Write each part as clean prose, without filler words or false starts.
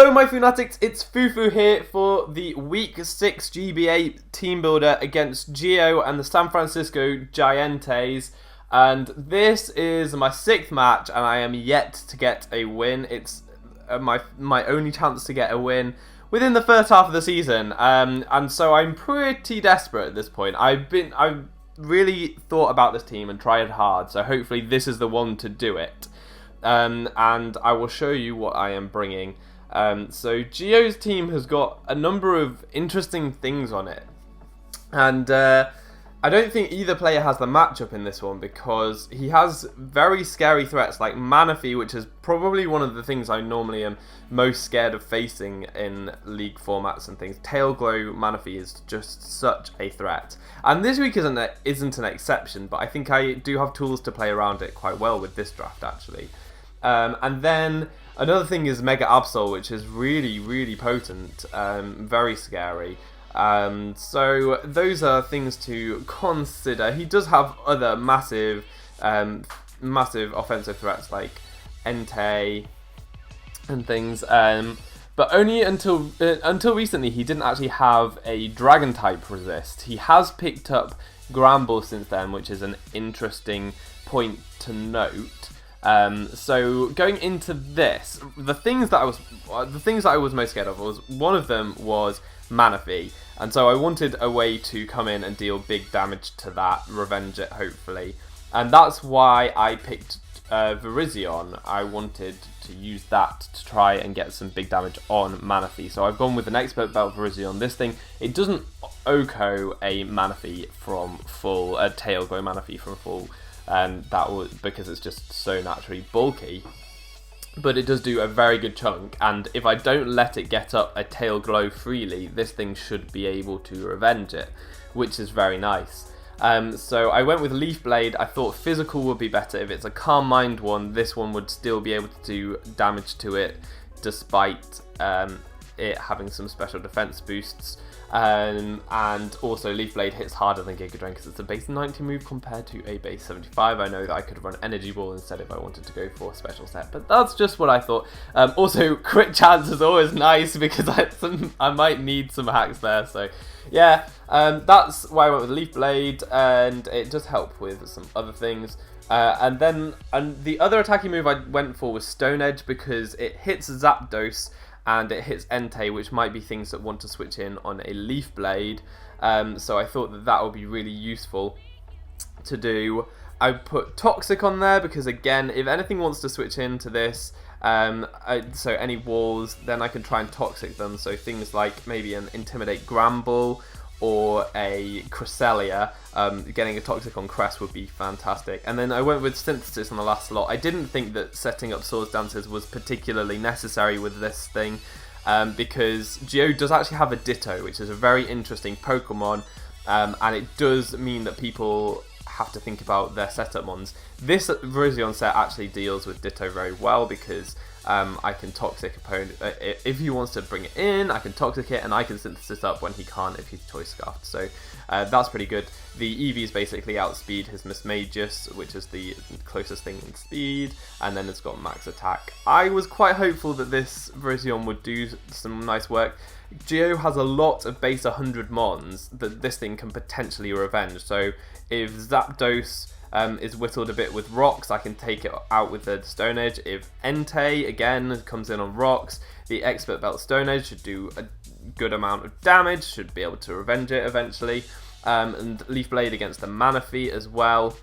Hello my Funatics, it's Fufu here for the Week 6 GBA Team Builder against Geo and the San Francisco GiEnteis. And this is my 6th match and I am yet to get a win. It's my only chance to get a win within the first half of the season. And so I'm pretty desperate at this point. I've really thought about this team and tried hard, so hopefully this is the one to do it. And I will show you what I am bringing. So Geo's team has got a number of interesting things on it, and I don't think either player has the matchup in this one because he has very scary threats like Manaphy, which is probably one of the things I normally am most scared of facing in league formats and things. Tailglow Manaphy is just such a threat, and this week isn't an exception, but I think I do have tools to play around it quite well with this draft actually. And then another thing is Mega Absol, which is really potent, very scary. So those are things to consider. He does have other massive offensive threats like Entei and things, but only until recently he didn't actually have a Dragon type resist. He has picked up Gramble since then, which is an interesting point to note. So going into this, the things that I was most scared of was one of them was Manaphy, and so I wanted a way to come in and deal big damage to that, revenge it hopefully, and that's why I picked Virizion. I wanted to use that to try and get some big damage on Manaphy, so I've gone with an Expert Belt Virizion. This thing, it doesn't OHKO a Manaphy from full, a Tailglow Manaphy from full. And that was because it's just so naturally bulky, but it does do a very good chunk, and if I don't let it get up a tail glow freely, this thing should be able to revenge it, which is very nice. So I went with Leaf Blade. I thought physical would be better. If it's a Calm Mind one, this one would still be able to do damage to it despite it having some special defense boosts. And also Leaf Blade hits harder than Giga Drain because it's a base 90 move compared to a base 75. I know that I could run Energy Ball instead if I wanted to go for a special set, but that's just what I thought. Also, Crit Chance is always nice because I might need some hacks there. So yeah, that's why I went with Leaf Blade, and it does help with some other things. And the other attacking move I went for was Stone Edge because it hits Zapdos and it hits Entei, which might be things that want to switch in on a Leaf Blade. So I thought that would be really useful to do. I put Toxic on there because, again, if anything wants to switch into this, so any walls, then I can try and Toxic them. So things like maybe an Intimidate Gramble or a Cresselia, getting a Toxic on Crest would be fantastic. And then I went with Synthesis on the last slot. I didn't think that setting up Swords Dancers was particularly necessary with this thing, because Geo does actually have a Ditto, which is a very interesting Pokemon, and it does mean that people have to think about their setup mons. This Virizion set actually deals with Ditto very well because I can Toxic opponent if he wants to bring it in. I can Toxic it, and I can Synthesis up when he can't if he's Choice Scarfed. So that's pretty good. The EVs basically outspeed his Mismagius, which is the closest thing in speed, and then it's got max attack. I was quite hopeful that this Virizion would do some nice work. Geo has a lot of base 100 mons that this thing can potentially revenge. So if Zapdos is whittled a bit with rocks, I can take it out with the Stone Edge. If Entei again comes in on rocks, the Expert Belt Stone Edge should do a good amount of damage, should be able to revenge it eventually. And Leaf Blade against the Manaphy as well.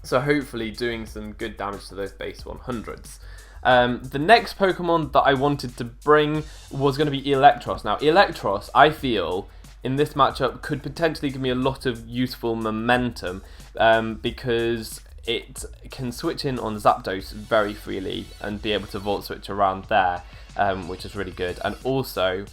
So hopefully doing some good damage to those base 100s. The next Pokemon that I wanted to bring was going to be Electress. Now Electress, I feel, in this matchup could potentially give me a lot of useful momentum, because it can switch in on Zapdos very freely and be able to Volt Switch around there, which is really good. And also,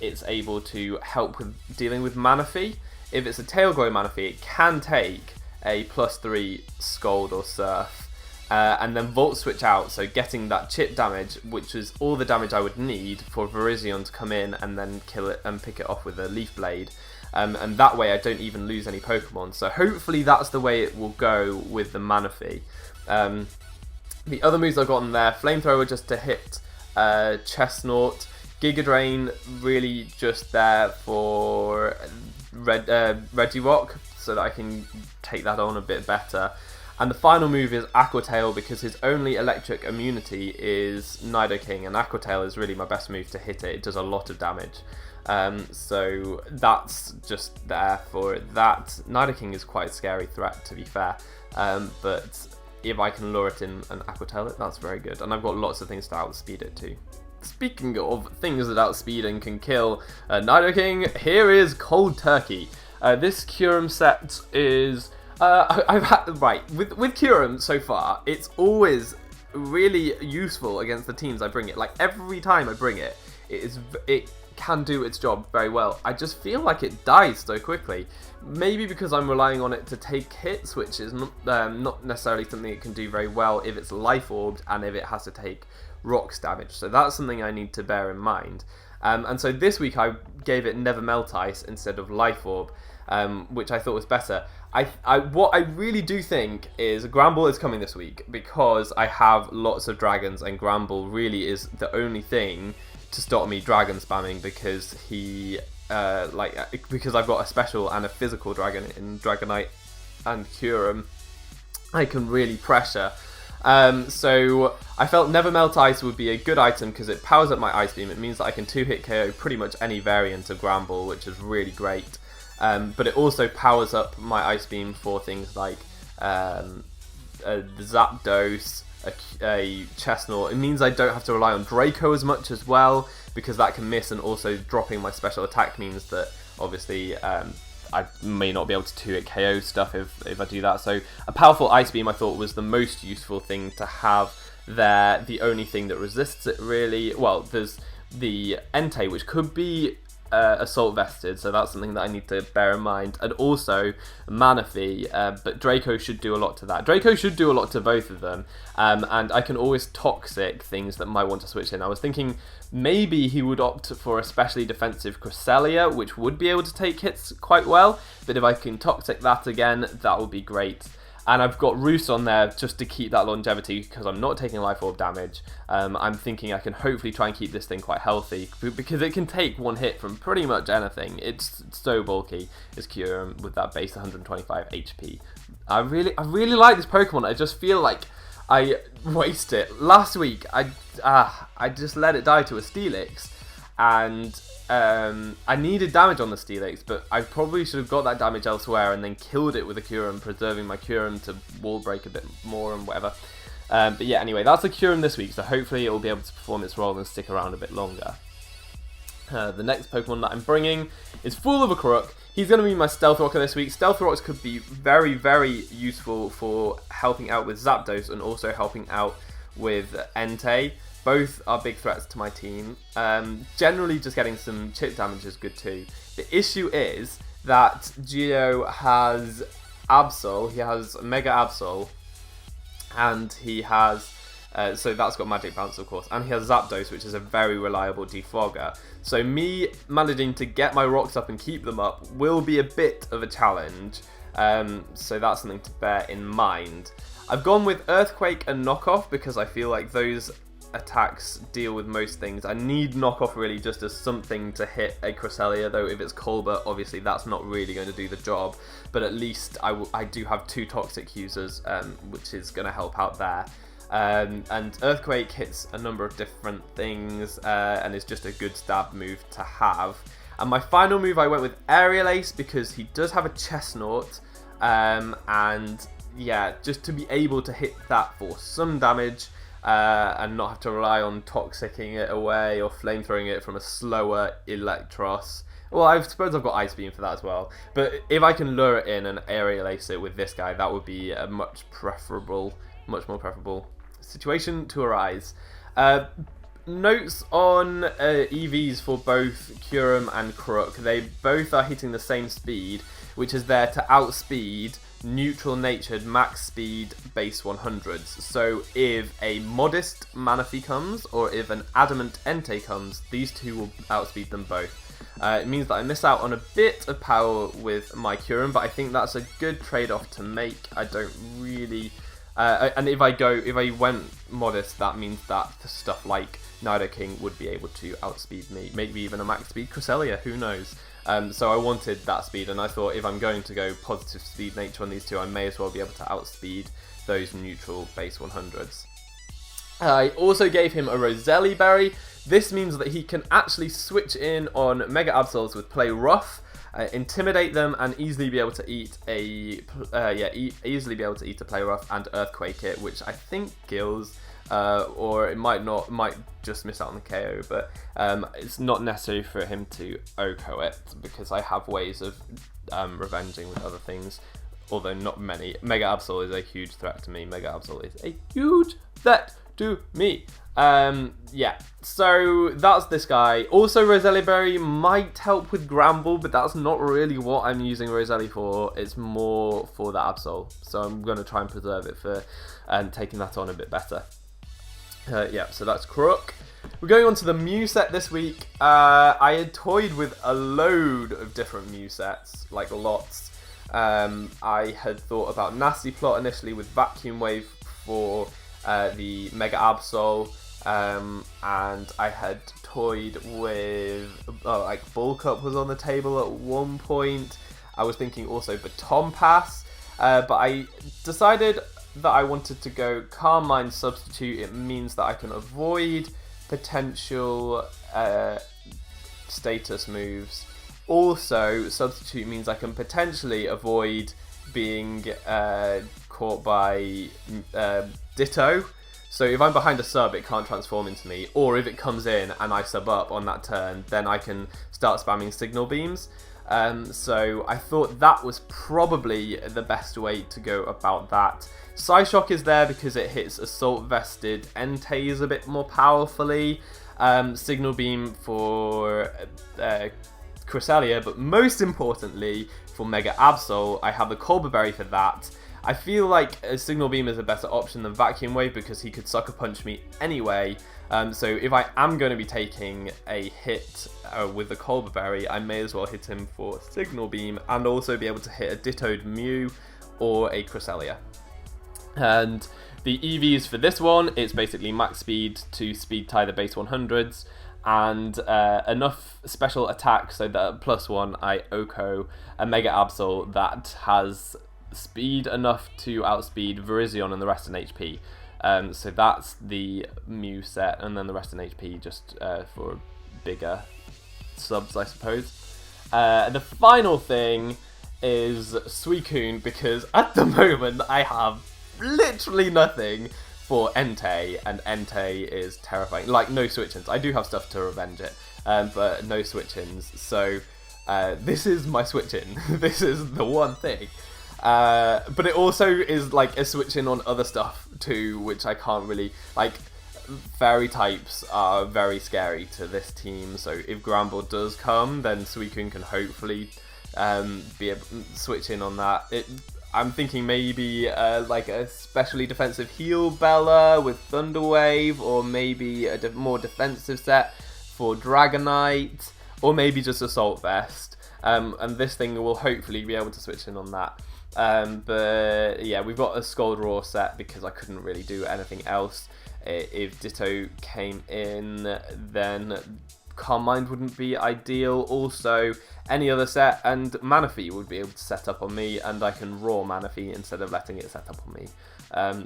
it's able to help with dealing with Manaphy. If it's a Tailglow Manaphy, it can take a +3 Scald or Surf, and then Volt Switch out, so getting that chip damage, which is all the damage I would need for Virizion to come in and then kill it and pick it off with a Leaf Blade. And that way I don't even lose any Pokemon. So hopefully that's the way it will go with the Manaphy. The other moves I've got on there, Flamethrower just to hit Chestnut. Giga Drain really just there for Regirock, so that I can take that on a bit better. And the final move is Aqua Tail, because his only electric immunity is Nidoking, and Aqua Tail is really my best move to hit it. It does a lot of damage. So that's just there for that. Nidoking is quite a scary threat, to be fair. But if I can lure it in and Aqua Tail it, that's very good. And I've got lots of things to outspeed it too. Speaking of things that outspeed and can kill Nidoking, here is Cold Turkey. This Kyurem set is... with Kyurem so far, it's always really useful against the teams I bring it. Like, every time I bring it, it can do its job very well. I just feel like it dies so quickly. Maybe because I'm relying on it to take hits, which is not necessarily something it can do very well if it's life orbed and if it has to take rocks damage. So that's something I need to bear in mind. And so this week I gave it Never Melt Ice instead of Life Orb, which I thought was better. What I really do think is Gramble is coming this week, because I have lots of dragons and Gramble really is the only thing to stop me dragon spamming, because because I've got a special and a physical dragon in Dragonite and Kyurem, I can really pressure. So I felt Never Melt Ice would be a good item because it powers up my Ice Beam. It means that I can 2-hit KO pretty much any variant of Gramble, which is really great. But it also powers up my Ice Beam for things like the Zapdos, a Chestnut. It means I don't have to rely on Draco as much as well, because that can miss, and also dropping my special attack means that obviously I may not be able to 2-hit KO stuff if I do that. So a powerful Ice Beam I thought was the most useful thing to have there. The only thing that resists it really, well, there's the Entei, which could be Assault Vested, so that's something that I need to bear in mind, and also Manaphy, but Draco should do a lot to that. Draco should do a lot to both of them, and I can always Toxic things that might want to switch in. I was thinking maybe he would opt for a specially defensive Cresselia, which would be able to take hits quite well, but if I can Toxic that again, that would be great. And I've got Roost on there just to keep that longevity, because I'm not taking Life Orb damage. I'm thinking I can hopefully try and keep this thing quite healthy, because it can take one hit from pretty much anything. It's so bulky, is Kyurem, with that base 125 HP. I really like this Pokemon. I just feel like I waste it. Last week, I just let it die to a Steelix, and I needed damage on the Steelix, but I probably should have got that damage elsewhere and then killed it with a Kyurem, preserving my Kyurem to wall break a bit more and whatever. But yeah, anyway, that's the Kyurem this week, so hopefully it will be able to perform its role and stick around a bit longer. The next Pokemon that I'm bringing is Fool of a Crook. He's going to be my Stealth Rocker this week. Stealth Rocks could be very, very useful for helping out with Zapdos and also helping out with Entei. Both are big threats to my team. Generally, just getting some chip damage is good too. The issue is that Geo has Absol, he has Mega Absol, and he has, so that's got Magic Bounce of course, and he has Zapdos, which is a very reliable defogger. So me managing to get my rocks up and keep them up will be a bit of a challenge, so that's something to bear in mind. I've gone with Earthquake and Knockoff because I feel like those attacks deal with most things. I need Knockoff really just as something to hit a Cresselia, though if it's Colbert, obviously that's not really going to do the job, but at least I do have 2 Toxic users, which is going to help out there. And Earthquake hits a number of different things, and is just a good stab move to have. And my final move, I went with Aerial Ace because he does have a Chestnut, and yeah, just to be able to hit that for some damage, and not have to rely on Toxicking it away or Flamethrowing it from a slower Electros. Well, I suppose I've got Ice Beam for that as well. But if I can lure it in and Aerial Ace it with this guy, that would be a much more preferable situation to arise. Notes on EVs for both Kyurem and Crook. They both are hitting the same speed, which is there to outspeed neutral natured max speed base 100s. So if a modest Manaphy comes, or if an adamant Entei comes, these two will outspeed them both. It means that I miss out on a bit of power with my Kyurem, but I think that's a good trade-off to make. I don't really... and if I went modest, that means that stuff like Nidoking would be able to outspeed me. Maybe even a max speed Cresselia, who knows. So I wanted that speed, and I thought if I'm going to go positive speed nature on these two, I may as well be able to outspeed those neutral base 100s. I also gave him a Roselli Berry. This means that he can actually switch in on Mega Absols with Play Rough, intimidate them, and easily be able to eat a easily be able to eat a Play Rough and Earthquake it, which I think kills. Or it might not, might just miss out on the KO, but it's not necessary for him to OHKO it, because I have ways of revenging with other things, although not many. Mega Absol is a huge threat to me. Mega Absol is a huge threat to me. Yeah, so that's this guy. Also, Roselli Berry might help with Gramble, but that's not really what I'm using Roselli for. It's more for the Absol, so I'm going to try and preserve it for taking that on a bit better. Yeah, so that's Crook. We're going on to the Mew set this week. I had toyed with a load of different Mew sets, like lots. I had thought about Nasty Plot initially with Vacuum Wave for the Mega Absol, and I had toyed with, like Bulk Up was on the table at one point. I was thinking also Baton Pass, but I decided that I wanted to go Calm Mind Substitute. It means that I can avoid potential status moves. Also, Substitute means I can potentially avoid being caught by Ditto. So if I'm behind a sub, it can't transform into me. Or if it comes in and I sub up on that turn, then I can start spamming Signal Beams. So I thought that was probably the best way to go about that. Psyshock is there because it hits Assault Vested Entei a bit more powerfully. Signal Beam for Cresselia, but most importantly for Mega Absol, I have the Colbur Berry for that. I feel like a Signal Beam is a better option than Vacuum Wave because he could Sucker Punch me anyway. So if I am going to be taking a hit with the Colbur Berry, I may as well hit him for Signal Beam and also be able to hit a Dittoed Mew or a Cresselia. And the EVs for this one, it's basically max speed to speed tie the base 100s and enough special attack so that at +1 I OHKO a Mega Absol that has speed enough to outspeed Virizion and the rest in HP. So that's the Mew set, and then the rest in HP just for bigger subs, I suppose. The final thing is Suicune, because at the moment I have literally nothing for Entei, and Entei is terrifying. Like, no switch-ins. I do have stuff to revenge it, but no switch-ins. So this is my switch-in. This is the one thing. But it also is like a switch-in on other stuff too, which I can't really, like, fairy types are very scary to this team, so if Gramble does come, then Suicune can hopefully be able to switch in on that. I'm thinking maybe like a specially defensive Heal Bella with Thunder Wave, or maybe a more defensive set for Dragonite, or maybe just Assault Vest, and this thing will hopefully be able to switch in on that. But yeah, we've got a Scald Roar set because I couldn't really do anything else. If Ditto came in, then Calm Mind wouldn't be ideal. Also, any other set, and Manaphy would be able to set up on me, and I can Roar Manaphy instead of letting it set up on me.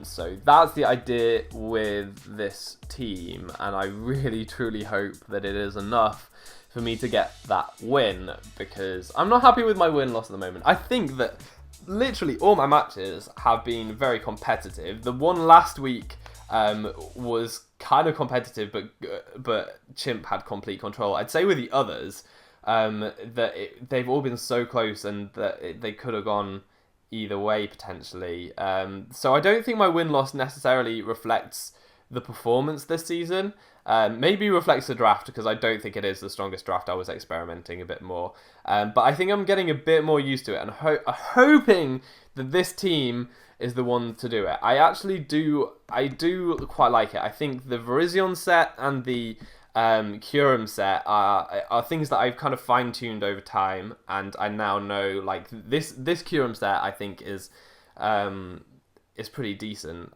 So that's the idea with this team, and I really truly hope that it is enough for me to get that win, because I'm not happy with my win-loss at the moment. I think that literally all my matches have been very competitive. The one last week was kind of competitive, but Chimp had complete control. I'd say with the others that they've all been so close, and that they could have gone either way potentially. So I don't think my win-loss necessarily reflects the performance this season. Maybe reflects the draft, because I don't think it is the strongest draft. I was experimenting a bit more. But I think I'm getting a bit more used to it, and hoping that this team is the one to do it. I do quite like it. I think the Virizion set and the Kyurem set are things that I've kind of fine-tuned over time, and I now know, like, this Kyurem set I think is pretty decent.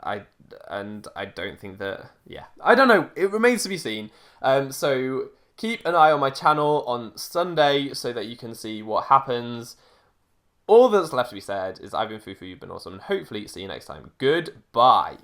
and I don't think that, yeah, I don't know, it remains to be seen. So keep an eye on my channel on Sunday so that you can see what happens. All that's left to be said is I've been foofootoo, you've been awesome, and hopefully see you next time. Goodbye.